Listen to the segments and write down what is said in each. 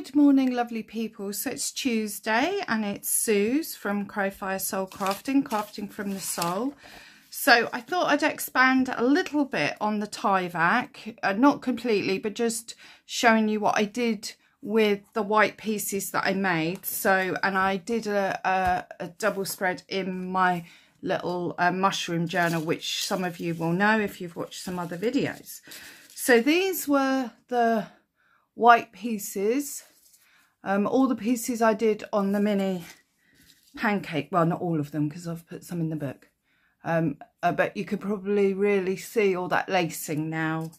Good morning, lovely people. So it's Tuesday and it's Suze from Crowfire Soul Crafting from the soul. So I thought I'd expand a little bit on the tyvek, not completely, but just showing you what I did with the white pieces that I made. So, and I did a double spread in my little mushroom journal, which some of you will know if you've watched some other videos. So these were the white pieces, all the pieces I did on the mini pancake. Well, not all of them because I've put some in the book, but you could probably really see all that lacing now.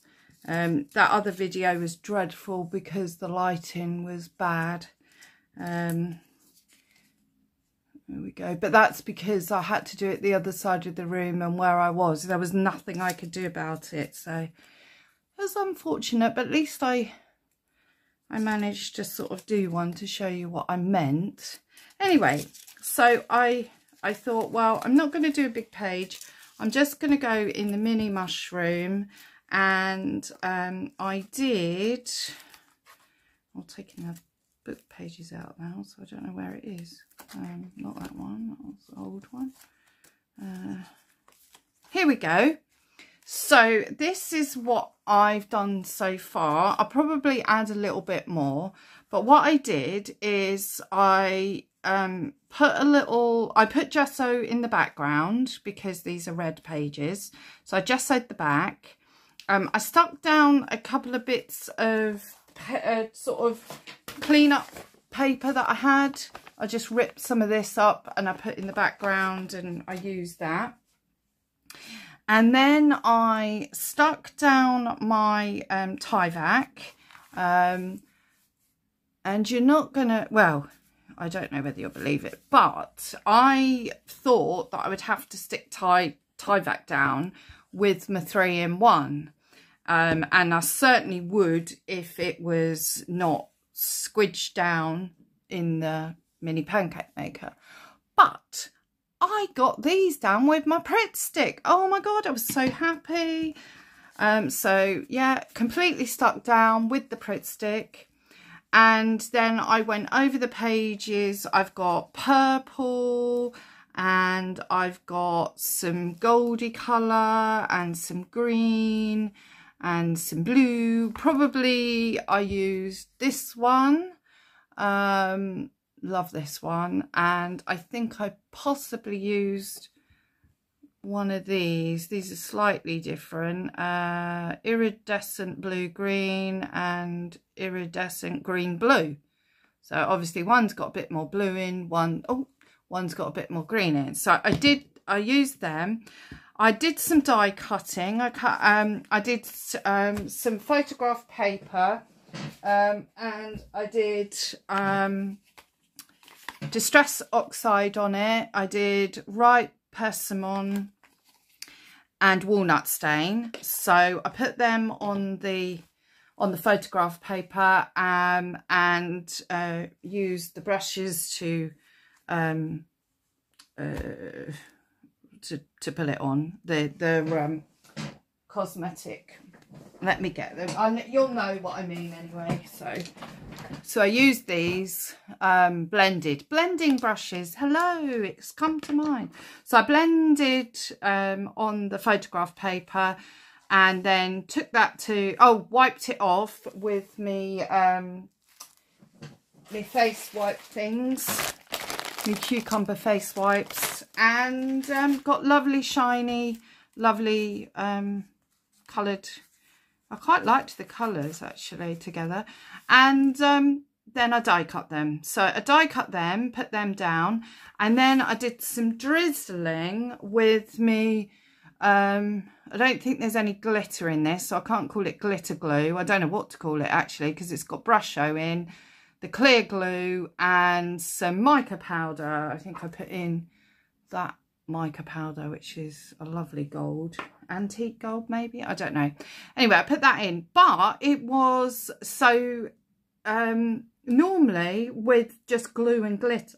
That other video was dreadful because the lighting was bad. There we go, but that's because I had to do it the other side of the room, and where I was there was nothing I could do about it, so it was unfortunate, but at least I managed to sort of do one to show you what I meant. Anyway, so I thought, well, I'm not going to do a big page. I'm just going to go in the mini mushroom, and I did. I'll take the book pages out now, so I don't know where it is. Not that one. That was the old one. Here we go. So this is what I've done so far. I'll probably add a little bit more, but what I did is I put gesso in the background because these are red pages. So I gessoed the back. I stuck down a couple of bits of sort of clean up paper that I had. I just ripped some of this up and I put in the background, and I used that. And then I stuck down my tyvek, and you're not gonna, well, I don't know whether you'll believe it, but I thought that I would have to stick tyvek down with my 3-in-1, and I certainly would if it was not squidged down in the mini pancake maker, but I got these down with my Pritt stick. Oh my god, I was so happy. So yeah, completely stuck down with the Pritt stick. And then I went over the pages. I've got purple, and I've got some goldy colour, and some green, and some blue. Probably I used this one. Love this one, and I think I possibly used one of these are slightly different, iridescent blue green and iridescent green blue. So obviously one's got a bit more blue in, one's got a bit more green in. So I used them. I did some die cutting. I did some photograph paper, and I did distress oxide on it. I did ripe persimmon and walnut stain. So I put them on the photograph paper, and used the brushes to pull it on the cosmetic. Let me get them. You'll know what I mean anyway. So I used these blending brushes. Hello, it's come to mind. So I blended on the photograph paper, and then took that to, wiped it off with me face wipe things, my cucumber face wipes, and got lovely shiny, lovely coloured. I quite liked the colours actually together, and then I die cut them. So I die cut them, put them down, and then I did some drizzling with me. I don't think there's any glitter in this, so I can't call it glitter glue. I don't know what to call it actually, because it's got Brusho in, the clear glue, and some mica powder. I think I put in that mica powder, which is a lovely gold, antique gold maybe, I don't know. Anyway, I put that in, but it was so normally with just glue and glitter,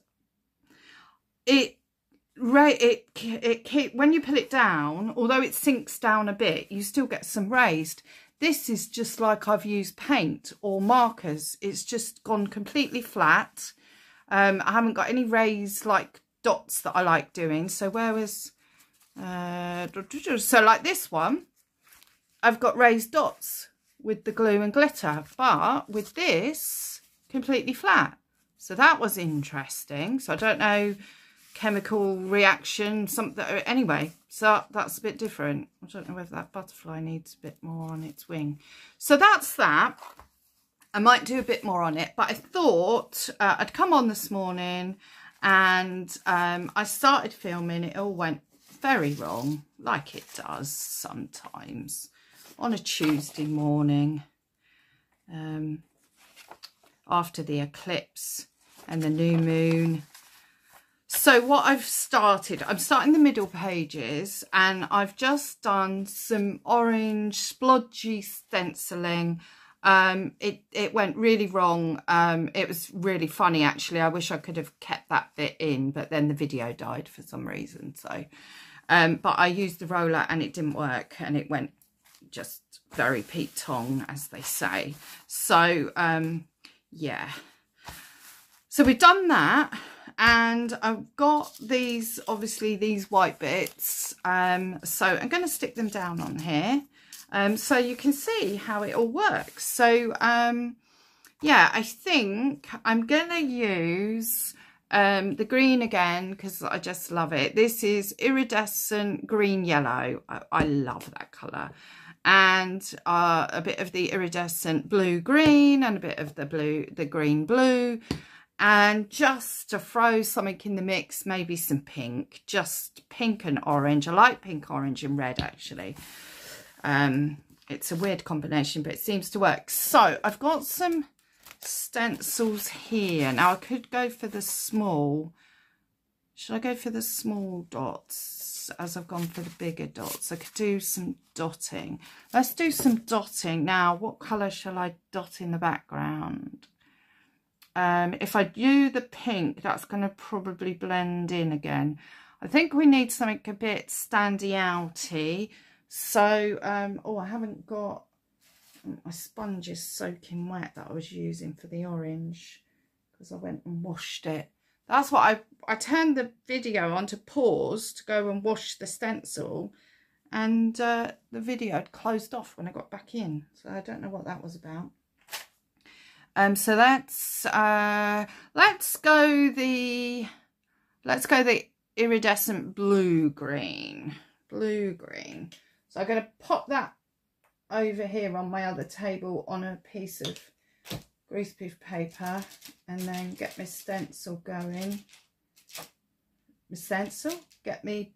when you put it down, although it sinks down a bit, you still get some raised. this is just like I've used paint or markers. It's just gone completely flat. I haven't got any raised like dots that I like doing. So where was, so like this one, I've got raised dots with the glue and glitter, but with this, completely flat. So that was interesting. So I don't know, chemical reaction, something. Anyway, so that's a bit different. I don't know whether that butterfly needs a bit more on its wing. So that's that. I might do a bit more on it, but I thought I'd come on this morning and I started filming. It all went very wrong, like it does sometimes on a Tuesday morning after the eclipse and the new moon. So what I'm starting the middle pages, and I've just done some orange splodgy stenciling. It went really wrong. It was really funny, actually. I wish I could have kept that bit in, but then the video died for some reason. So, but I used the roller and it didn't work, and it went just very Pete Tong, as they say. So, yeah. So we've done that, and I've got these, obviously these white bits. So I'm going to stick them down on here. So you can see how it all works. So, yeah, I think I'm going to use the green again because I just love it. This is iridescent green yellow. I love that colour. And a bit of the iridescent blue green and a bit of the green blue. And just to throw something in the mix, maybe some pink, just pink and orange. I like pink, orange and red, actually. It's a weird combination, but it seems to work. So I've got some stencils here. Now I could go for the small. Should I go for the small dots as I've gone for the bigger dots? I could do some dotting. Let's do some dotting. Now, what colour shall I dot in the background? If I do the pink, that's going to probably blend in again. I think we need something a bit standy outy. So, oh, I haven't got, my sponge is soaking wet that I was using for the orange because I went and washed it. That's what I turned the video on to pause to go and wash the stencil, and the video had closed off when I got back in. So I don't know what that was about. So let's go the iridescent blue green. So I'm going to pop that over here on my other table on a piece of greaseproof paper, and then get my stencil going. Get me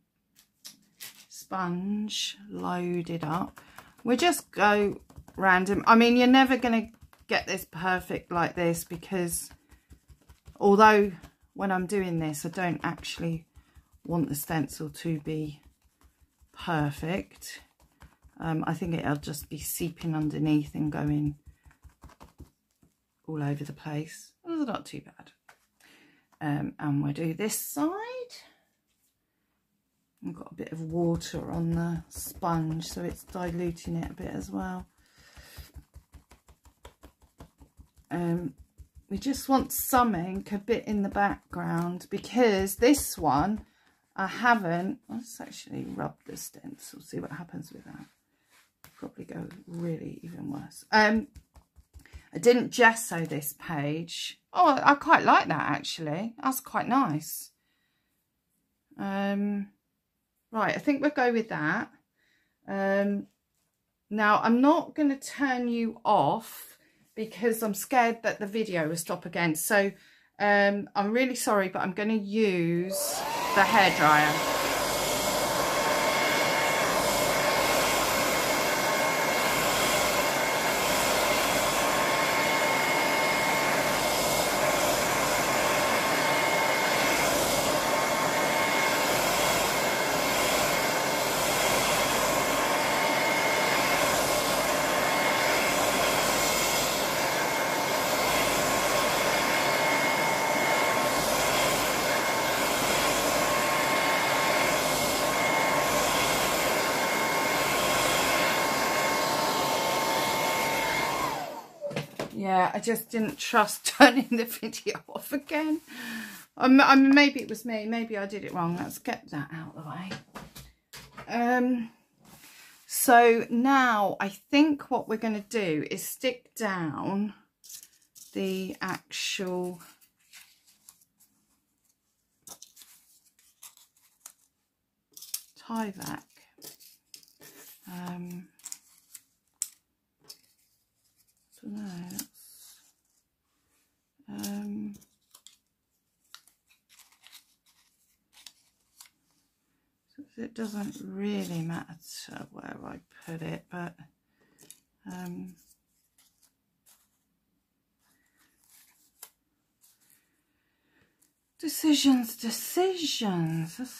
sponge loaded up. We'll just go random. I mean, you're never going to get this perfect like this, because although when I'm doing this, I don't actually want the stencil to be perfect. I think it'll just be seeping underneath and going all over the place. Well, it's not too bad. And we'll do this side. I've got a bit of water on the sponge, so it's diluting it a bit as well. We just want something a bit in the background, because this one I haven't. Let's actually rub the stencil, see what happens with that. Probably go really even worse. I didn't gesso this page. Oh, I quite like that, actually. That's quite nice. Right, I think we'll go with that. Now, I'm not going to turn you off because I'm scared that the video will stop again. So I'm really sorry, but I'm going to use the hairdryer. Yeah, I just didn't trust turning the video off again. Maybe it was me. Maybe I did it wrong. Let's get that out of the way. So now I think what we're going to do is stick down the actual tyvek. So no, that's it doesn't really matter where I put it, but decisions. Let's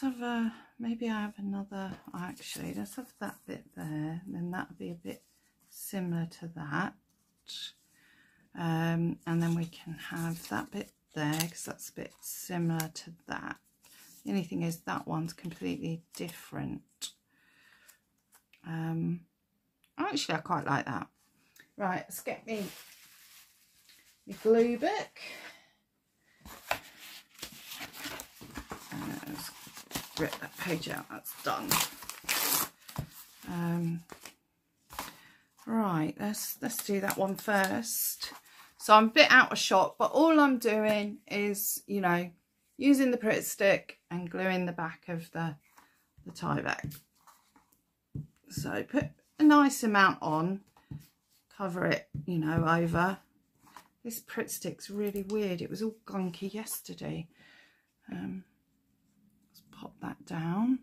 have maybe I have another, actually let's have that bit there, and then that'll be a bit similar to that, and then we can have that bit there because that's a bit similar to that. The only thing is that one's completely different. Actually I quite like that. Right, let's get me glue book. Let's rip that page out, that's done. Right, let's do that one first. So I'm a bit out of shot, but all I'm doing is, you know, using the Pritt stick and gluing the back of the tyvek. So put a nice amount on, cover it, you know, over. This Pritt stick's really weird. It was all gunky yesterday. Let's pop that down.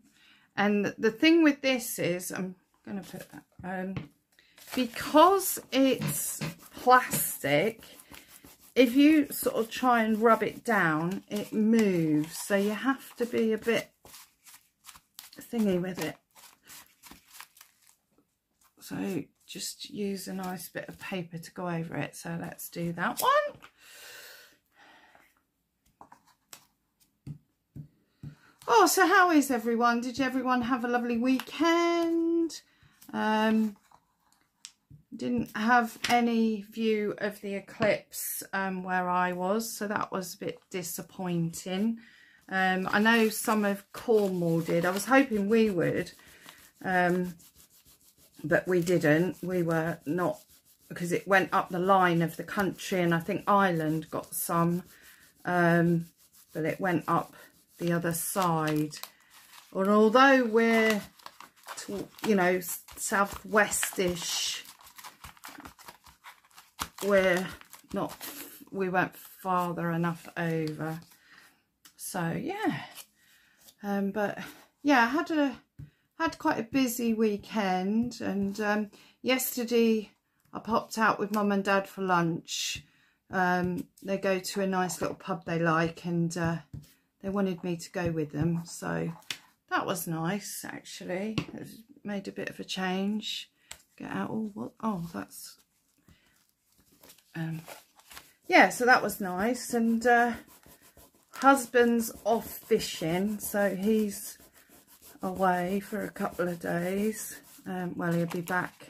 And the thing with this is, I'm going to put that, because it's plastic, if you sort of try and rub it down, it moves. So you have to be a bit thingy with it. So just use a nice bit of paper to go over it. So let's do that one. Oh, so how is everyone? Did everyone have a lovely weekend? Didn't have any view of the eclipse where I was, so that was a bit disappointing. I know some of Cornwall did. I was hoping we would, but we didn't. We were not, because it went up the line of the country, and I think Ireland got some, but it went up the other side. And although we're, you know, southwestish, we went farther enough over. So yeah, but yeah, I had quite a busy weekend, and yesterday I popped out with Mum and Dad for lunch. They go to a nice little pub they like, and they wanted me to go with them, so that was nice actually. It made a bit of a change. Get out all what? Oh, that's yeah, so that was nice. And husband's off fishing, so he's away for a couple of days. Well, he'll be back.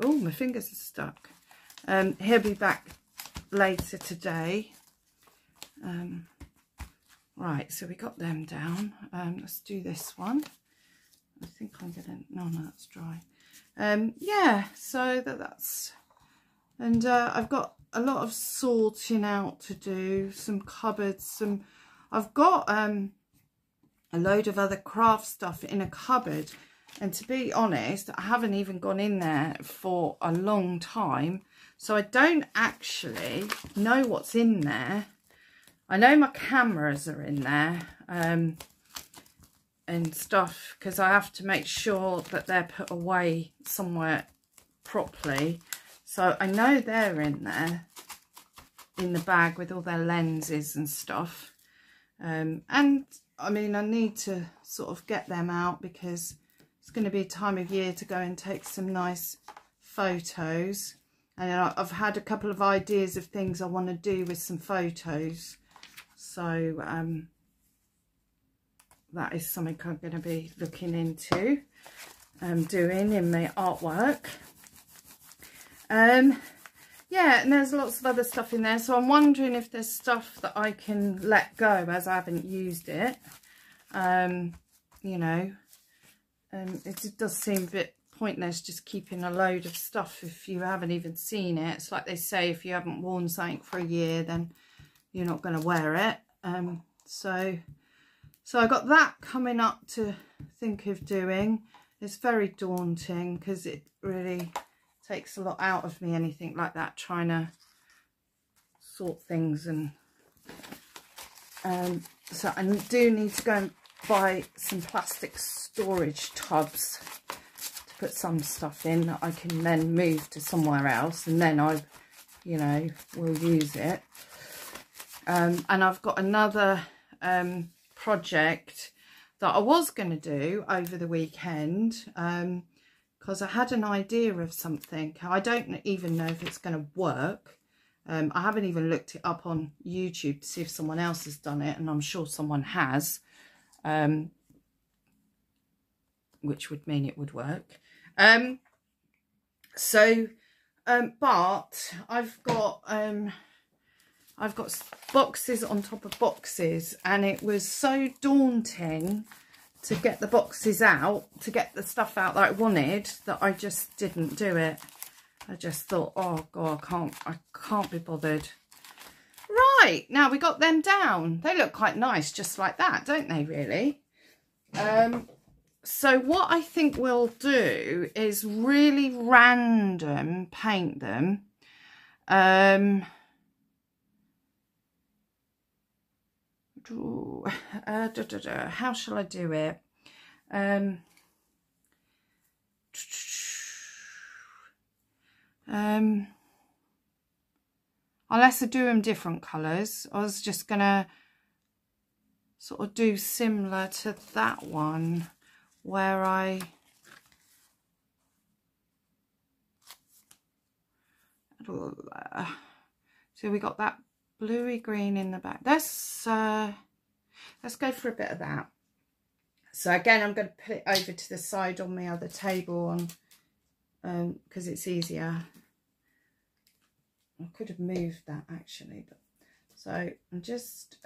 Oh, my fingers are stuck. He'll be back later today. Right, so we got them down. Let's do this one. I think I'm gonna, no, that's dry. Yeah, so that's, and I've got a lot of sorting out to do, some cupboards, I've got a load of other craft stuff in a cupboard, and to be honest, I haven't even gone in there for a long time, so I don't actually know what's in there. I know my cameras are in there, and stuff, because I have to make sure that they're put away somewhere properly. So I know they're in there in the bag with all their lenses and stuff. And I mean, I need to sort of get them out because it's going to be a time of year to go and take some nice photos. And I've had a couple of ideas of things I want to do with some photos. So that is something I'm going to be looking into doing in my artwork. Yeah, and there's lots of other stuff in there, so I'm wondering if there's stuff that I can let go as I haven't used it. You know, it does seem a bit pointless just keeping a load of stuff if you haven't even seen it. It's like they say, if you haven't worn something for a year, then you're not going to wear it. So I got that coming up to think of doing. It's very daunting because it really takes a lot out of me, anything like that, trying to sort things. And so I do need to go and buy some plastic storage tubs to put some stuff in that I can then move to somewhere else, and then I, you know, will use it. And I've got another project that I was going to do over the weekend, because I had an idea of something. I don't even know if it's going to work. I haven't even looked it up on YouTube to see if someone else has done it, and I'm sure someone has, which would mean it would work. But I've got boxes on top of boxes, and it was so daunting to get the boxes out, to get the stuff out that I wanted, that I just didn't do it. I just thought, oh God, I can't be bothered. Right, now we got them down. They look quite nice just like that, don't they, really? So what I think we'll do is really random paint them. How shall I do it? Unless I do them different colours, I was just gonna sort of do similar to that one, where I so we got that bluey green in the back. Let's go for a bit of that. So again, I'm going to put it over to the side on my other table, on because it's easier. I could have moved that actually, but so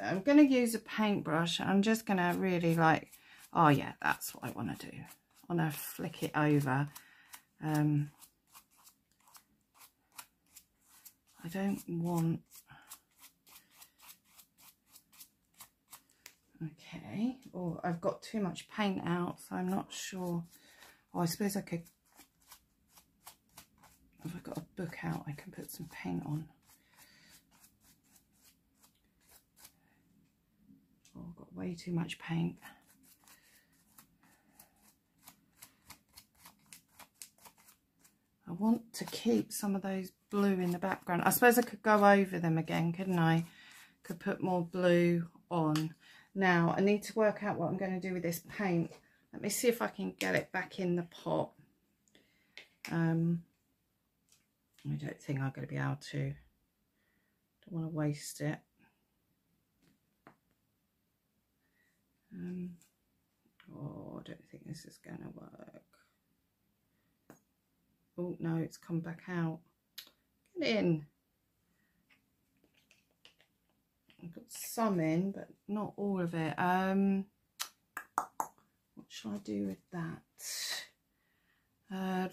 I'm going to use a paintbrush. I'm just going to really like, oh yeah, that's what I want to do. I want to flick it over. I don't want, okay, oh, I've got too much paint out, so I'm not sure. Oh, I suppose I could, if I've got a book out, I can put some paint on. Oh, I've got way too much paint. I want to keep some of those blue in the background. I suppose I could go over them again, couldn't I? Could put more blue on. Now, I need to work out what I'm going to do with this paint. Let me see if I can get it back in the pot. I don't think I'm going to be able to. Don't want to waste it. Oh, I don't think this is going to work. Oh, no, it's come back out. Get in. I've got some in, but not all of it. What shall I do with that? I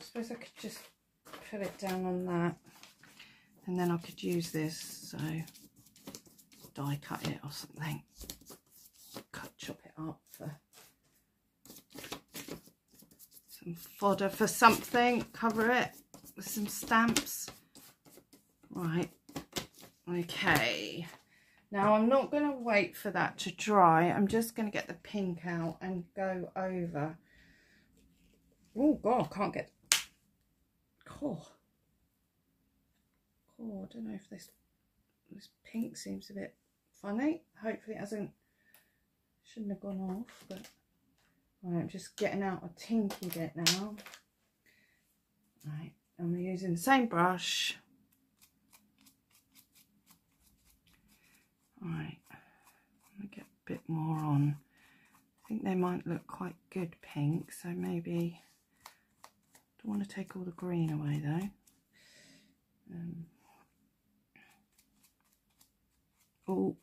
suppose I could just put it down on that, and then I could use this, so die cut it or something. Chop it up for some fodder for something. Cover it with some stamps. Right, okay. Now I'm not going to wait for that to dry. I'm just going to get the pink out and go over. Oh God, I can't get. Oh, I don't know if this pink seems a bit funny. Hopefully it shouldn't have gone off. But right, I'm just getting out a tinky bit now. Right, I'm using the same brush. Right, I'm gonna get a bit more on. I think they might look quite good pink, so maybe don't want to take all the green away though. Oh,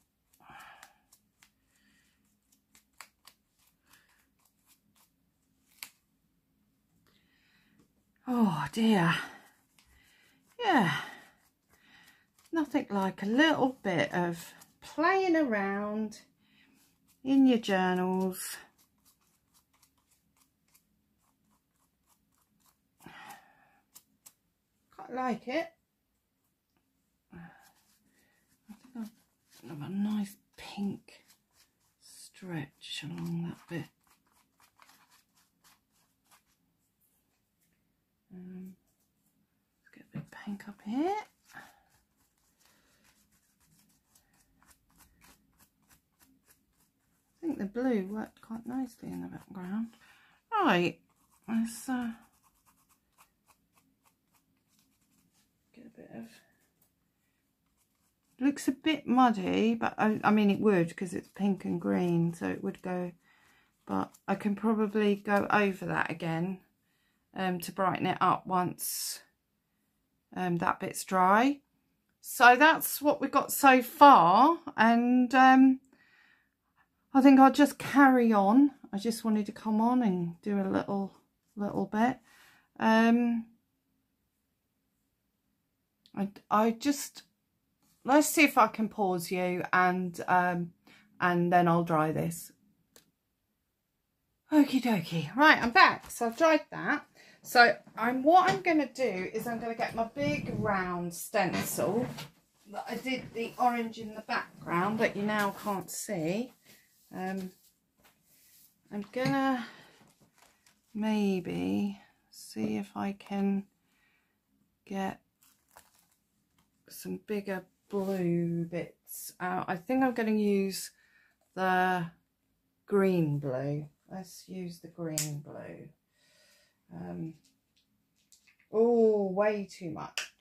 oh dear. Yeah, nothing like a little bit of playing around in your journals. Quite like it. I think I'll have a nice pink stretch along that bit. Let's get a bit of pink up here. I think the blue worked quite nicely in the background. Right, let's get a bit of... Looks a bit muddy, but I mean it would, because it's pink and green, so it would go, but I can probably go over that again to brighten it up once that bit's dry. So that's what we've got so far, and I think I'll just carry on. I just wanted to come on and do a little bit. I just, let's see if I can pause you, and then I'll dry this. Okie dokie. Right, I'm back. So I've dried that. So what I'm going to do is I'm going to get my big round stencil that I did the orange in the background that you now can't see. I'm gonna maybe see if I can get some bigger blue bits out. I think I'm going to use the green blue. Let's use the green blue. Oh, way too much.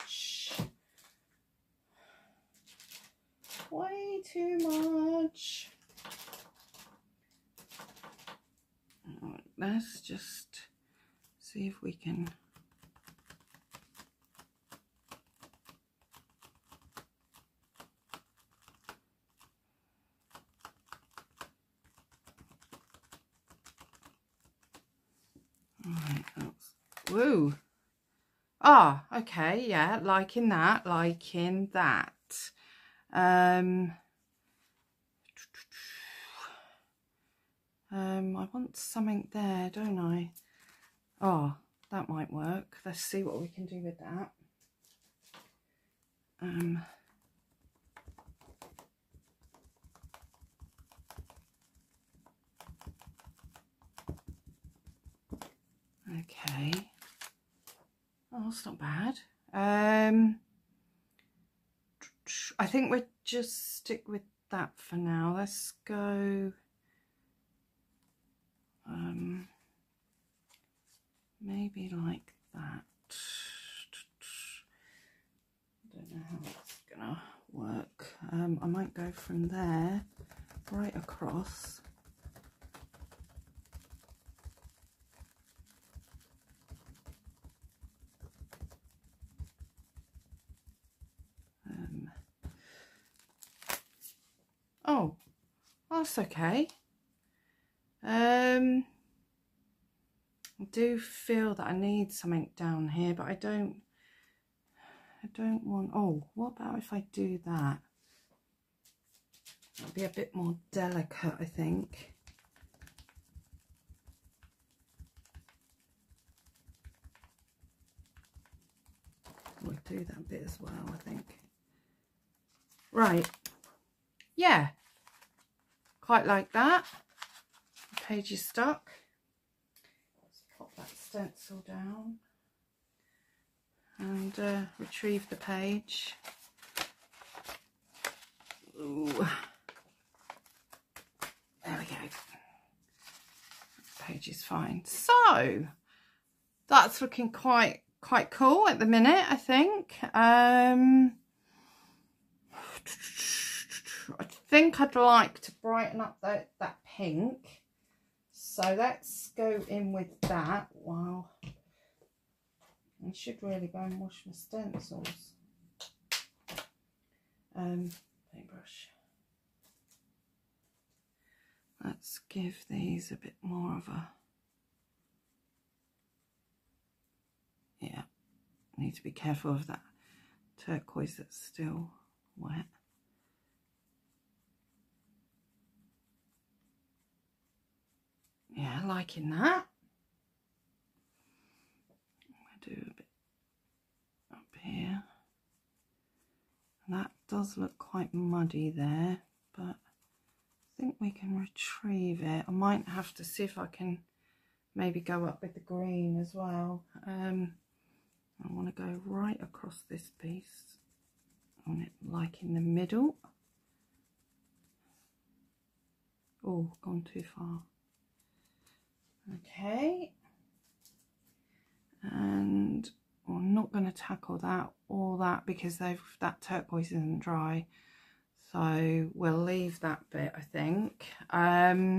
Way too much. Let's just see if we can woo. Ah, okay, yeah, liking that. I want something there, don't I? Oh, that might work. Let's see what we can do with that. Okay. Oh, that's not bad. I think we'll just stick with that for now. Let's go maybe like that. I don't know how it's gonna work. I might go from there right across. Oh, that's okay. I do feel that I need something down here, but I don't want, oh, what about if I do that? It'll be a bit more delicate, I think. We'll do that bit as well, I think. Right. Yeah. Quite like that. The page is stuck. Let's pop that stencil down and retrieve the page. Ooh. There we go. The page is fine. So that's looking quite cool at the minute, I think. I think I'd like to brighten up that pink. So let's go in with that. Wow. I should really go and wash my stencils. Paintbrush. Let's give these a bit more of a, yeah, need to be careful of that turquoise that's still wet. Yeah, liking that. I'm going to do a bit up here. That does look quite muddy there, but I think we can retrieve it. I might have to see if I can maybe go up with the green as well. I want to go right across this piece. I want it like in the middle. Oh, gone too far. Okay. And I'm not going to tackle that or that because that turquoise isn't dry. So we'll leave that bit, I think. Right,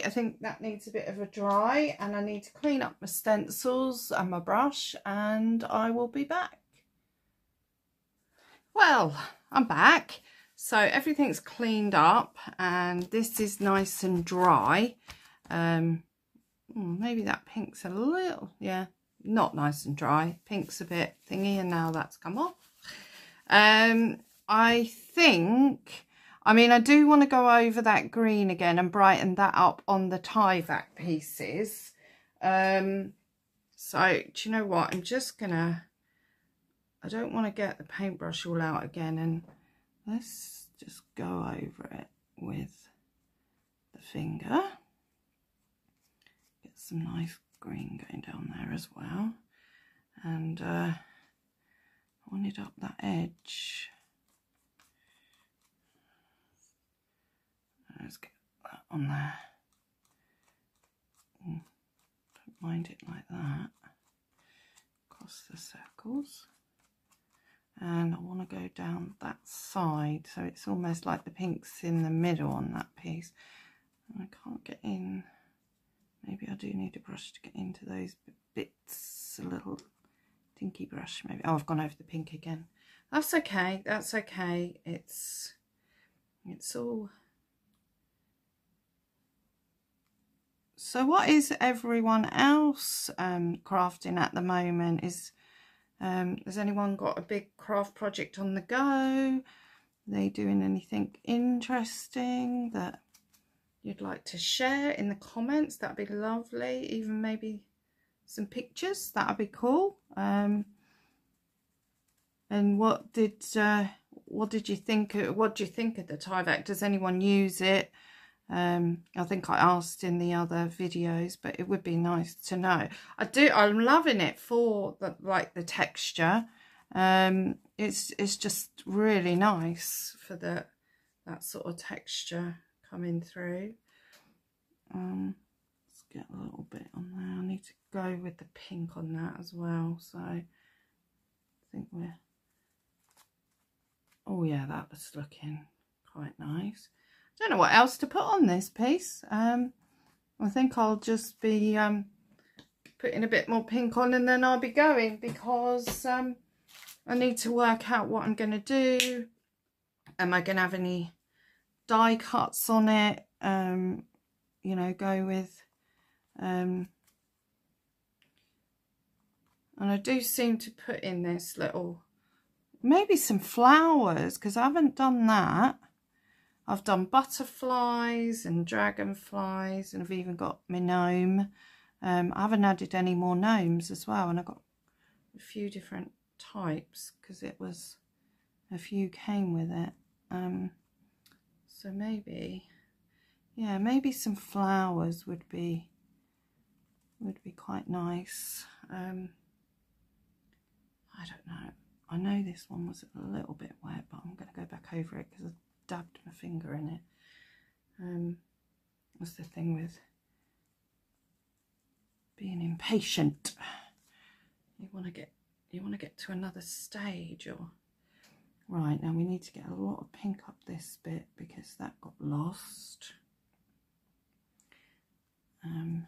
I think that needs a bit of a dry, and I need to clean up my stencils and my brush, and I will be back. Well, I'm back. So everything's cleaned up and this is nice and dry. Maybe that pink's a little, yeah, not nice and dry. Pink's a bit thingy, and now that's come off. I think, I mean, I do want to go over that green again and brighten that up on the tyvek pieces. So do you know what, I'm just gonna, I don't want to get the paintbrush all out again, and let's just go over it with the finger. Get some nice green going down there as well, and I wanted up that edge. Let's get that on there. Don't mind it like that. Across the circles. And I want to go down that side, so it's almost like the pink's in the middle on that piece. And I can't get in. Maybe I do need a brush to get into those bits. A little dinky brush maybe. Oh, I've gone over the pink again. That's okay, that's okay. It's all. So what is everyone else crafting at the moment? Has anyone got a big craft project on the go? Are they doing anything interesting that you'd like to share in the comments? That'd be lovely. Even maybe some pictures, that'd be cool. And what did you think? What do you think of the tyvek? Does anyone use it? I think I asked in the other videos, but it would be nice to know. I'm loving it for the texture. It's just really nice for that sort of texture coming through. Let's get a little bit on there. I need to go with the pink on that as well. So I think we're, oh yeah, that was looking quite nice. Don't know what else to put on this piece. I think I'll just be putting a bit more pink on, and then I'll be going, because I need to work out what I'm going to do. Am I going to have any die cuts on it? You know, go with and I do seem to put in this little, maybe some flowers, because I haven't done that. I've done butterflies and dragonflies, and I've even got my gnome. I haven't added any more gnomes as well, and I've got a few different types because it was, a few came with it. So maybe, yeah, maybe some flowers would be quite nice. I don't know. I know this one was a little bit wet, but I'm going to go back over it because I dabbed my finger in it. That's the thing with being impatient. You want to get to another stage. Or right, now we need to get a lot of pink up this bit because that got lost. I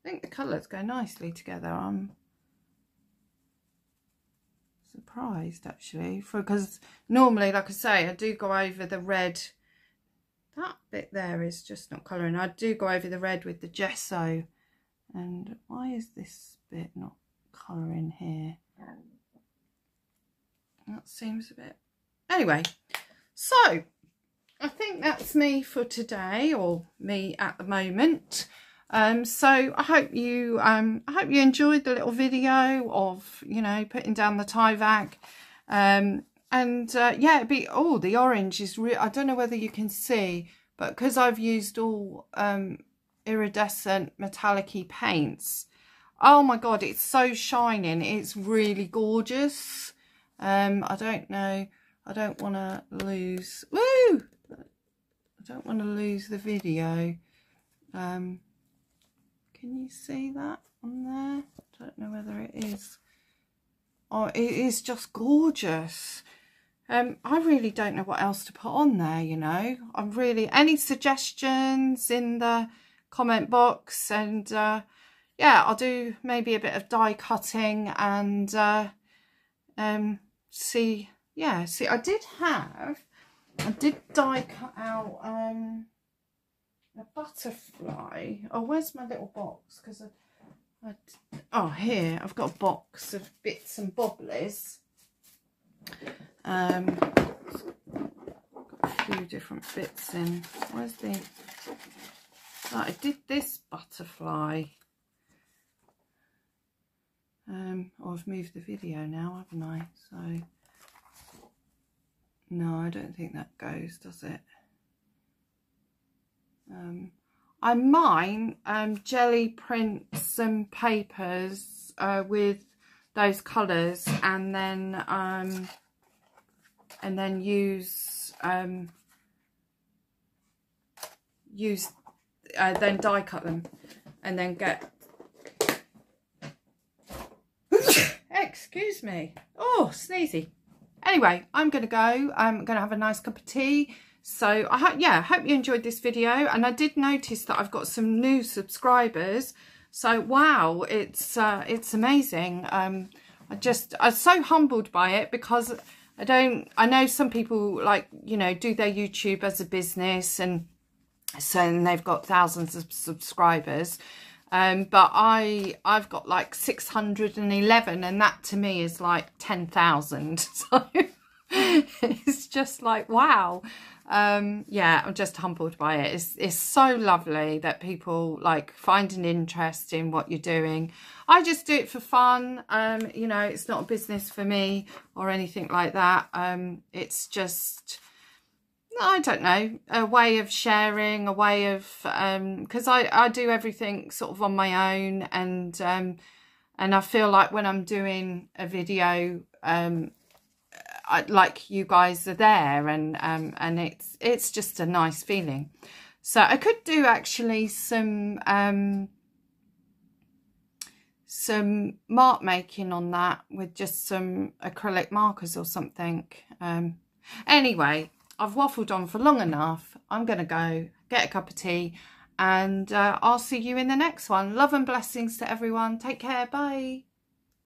think the colours go nicely together. I'm surprised actually, because normally, like I say, I do go over the red. That bit there is just not colouring. I do go over the red with the gesso. And why is this bit not colouring here? That seems a bit... Anyway, so I think that's me for today, or me at the moment. So I hope you enjoyed the little video of, you know, putting down the tyvek. Yeah, it'd be, oh, the orange is real. I don't know whether you can see, but because I've used all iridescent metallic-y paints, oh my god, it's so shining. It's really gorgeous. I don't know, I don't want to lose, woo, I don't want to lose the video. Can you see that on there? I don't know whether it is. Oh, it is just gorgeous. I really don't know what else to put on there, you know. I'm really, any suggestions in the comment box, and yeah, I'll do maybe a bit of die cutting and see, I did die cut out a butterfly. Oh, where's my little box? Because oh, here I've got a box of bits and bobblies. Got a few different bits in. Where's the... Oh, I did this butterfly. Oh, I've moved the video now, haven't I? So no, I don't think that goes, does it? I might jelly print some papers with those colours, and then use then die cut them, and then get excuse me, oh, sneezy. Anyway, I'm gonna go. I'm gonna have a nice cup of tea. So I hope you enjoyed this video, and I did notice that I've got some new subscribers. So wow, it's amazing. I'm so humbled by it, because I know some people, like, you know, do their YouTube as a business, and so they've got thousands of subscribers. But I've got like 611, and that to me is like 10,000. So it's just like, wow. Yeah, I'm just humbled by it. It's so lovely that people like find an interest in what you're doing. I just do it for fun. You know, it's not a business for me or anything like that. It's just, I don't know, a way of sharing, a way of, because I do everything sort of on my own, and I feel like when I'm doing a video, like you guys are there, and it's just a nice feeling. So I could do actually some mark making on that with just some acrylic markers or something. Anyway, I've waffled on for long enough. I'm gonna go get a cup of tea, and I'll see you in the next one. Love and blessings to everyone. Take care. Bye.